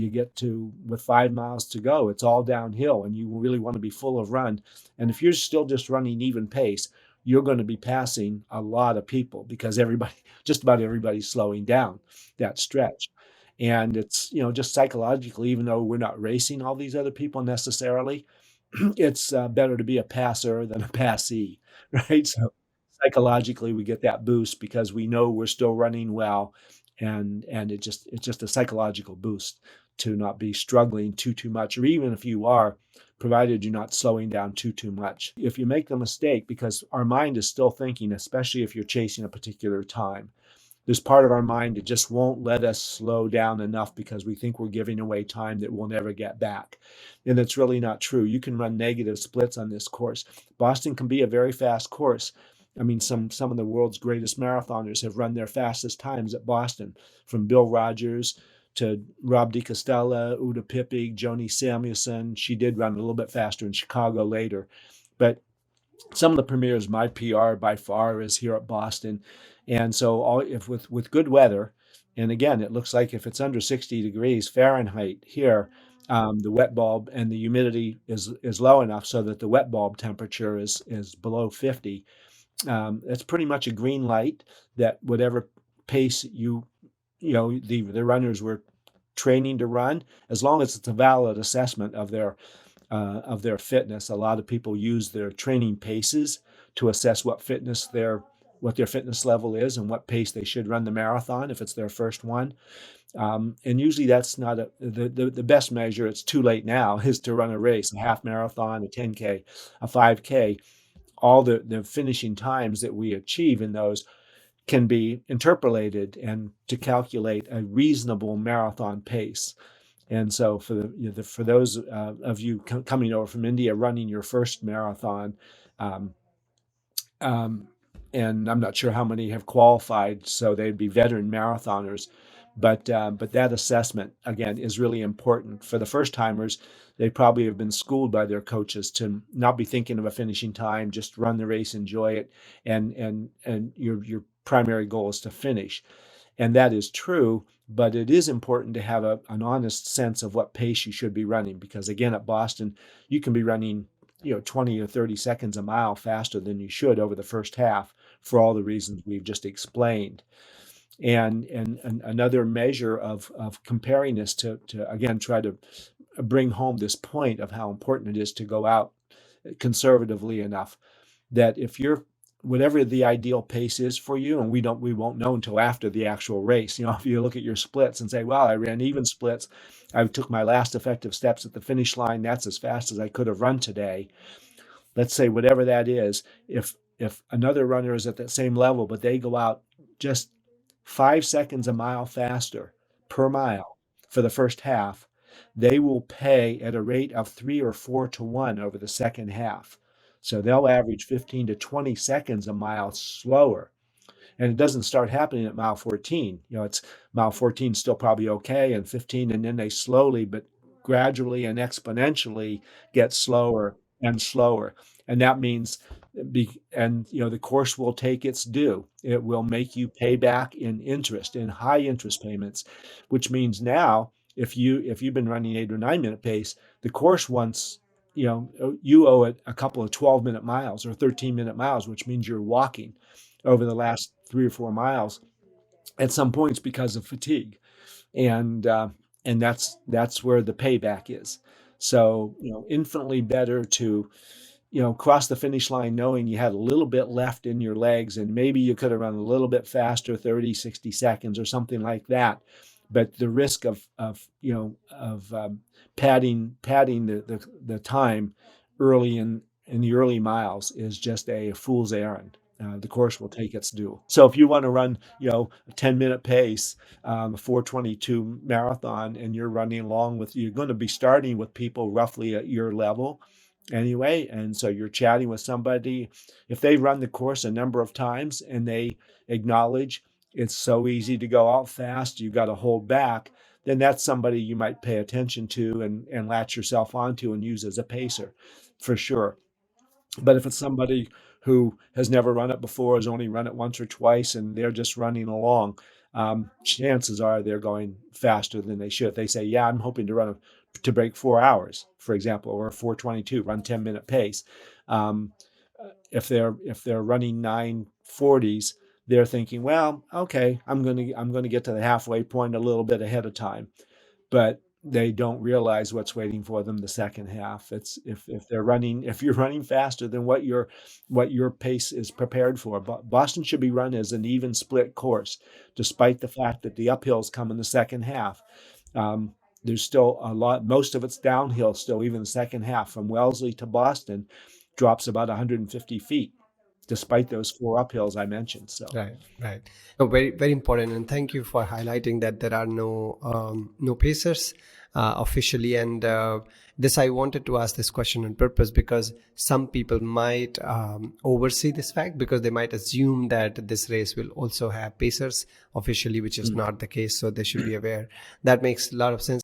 you get to with 5 miles to go, it's all downhill, and you really want to be full of run. And if you're still just running even pace, you're going to be passing a lot of people because everybody, just about everybody's slowing down that stretch. And it's, just psychologically, even though we're not racing all these other people necessarily, it's better to be a passer than a passee, right? So psychologically, we get that boost because we know we're still running well, and it's just a psychological boost to not be struggling too much, or even if you are, provided you're not slowing down too much. If you make the mistake, because our mind is still thinking, especially if you're chasing a particular time, there's part of our mind that just won't let us slow down enough because we think we're giving away time that we'll never get back. And it's really not true. You can run negative splits on this course. Boston can be a very fast course. I mean, some of the world's greatest marathoners have run their fastest times at Boston, from Bill Rogers to Rob DiCostella, Uda Pippig, Joni Samuelson. She did run a little bit faster in Chicago later. But some of the premiers, my PR by far is here at Boston. And so if with good weather, and again, it looks like if it's under 60 degrees Fahrenheit here, the wet bulb and the humidity is low enough so that the wet bulb temperature is below 50. It's pretty much a green light that whatever pace the runners were training to run, as long as it's a valid assessment of their fitness. A lot of people use their training paces to assess what their fitness level is and what pace they should run the marathon if it's their first one. And usually that's not the best measure. It's too late now is to run a race, a half marathon, a 10K, a 5K. All the finishing times that we achieve in those can be interpolated and to calculate a reasonable marathon pace. And so for those of you coming over from India, running your first marathon, um, and I'm not sure how many have qualified, so they'd be veteran marathoners. But that assessment again is really important for the first timers. They probably have been schooled by their coaches to not be thinking of a finishing time, just run the race, enjoy it, and your primary goal is to finish. And that is true, but it is important to have an honest sense of what pace you should be running, because again, at Boston, you can be running 20 or 30 seconds a mile faster than you should over the first half for all the reasons we've just explained. And another measure of comparing this to again try to bring home this point of how important it is to go out conservatively enough that if you're whatever the ideal pace is for you, and we won't know until after the actual race. If you look at your splits and say, well, I ran even splits, I took my last effective steps at the finish line, that's as fast as I could have run today. Let's say whatever that is, if another runner is at that same level, but they go out just 5 seconds a mile faster per mile for the first half, they will pay at a rate of 3 or 4 to 1 over the second half. So they'll average 15 to 20 seconds a mile slower. And it doesn't start happening at mile 14. It's mile 14 still probably okay, and 15, and then they slowly but gradually and exponentially get slower and slower. And that means the course will take its due. It will make you pay back in interest, in high interest payments, which means now if you've been running 8 or 9 minute pace, the course wants you owe it a couple of 12-minute miles or 13-minute miles, which means you're walking over the last 3 or 4 miles at some points because of fatigue, and that's where the payback is. So infinitely better to cross the finish line knowing you had a little bit left in your legs, and maybe you could have run a little bit faster, 30, 60 seconds or something like that. But the risk of padding the time early in the early miles is just a fool's errand. The course will take its due. So if you want to run, a 10-minute pace, a 4:22 marathon, and you're running along you're going to be starting with people roughly at your level anyway. And so you're chatting with somebody. If they run the course a number of times and they acknowledge it's so easy to go out fast, you've got to hold back, then that's somebody you might pay attention to and latch yourself onto and use as a pacer for sure. But if it's somebody who has never run it before, has only run it once or twice, and they're just running along, chances are they're going faster than they should. They say, yeah, I'm hoping to break 4 hours, for example, or 4:22, run 10-minute pace. Um, if they're running 9:40s, they're thinking, well, okay, I'm going to get to the halfway point a little bit ahead of time, but they don't realize what's waiting for them the second half. It's if you're running faster than what your pace is prepared for. Boston should be run as an even split course, despite the fact that the uphills come in the second half. There's still a lot. Most of it's downhill still, even the second half from Wellesley to Boston drops about 150 feet, despite those 4 uphills I mentioned. So Right. No, very, very important. And thank you for highlighting that there are no pacers officially. And this, I wanted to ask this question on purpose because some people might oversee this fact because they might assume that this race will also have pacers officially, which is not the case. So they should be aware. That makes a lot of sense.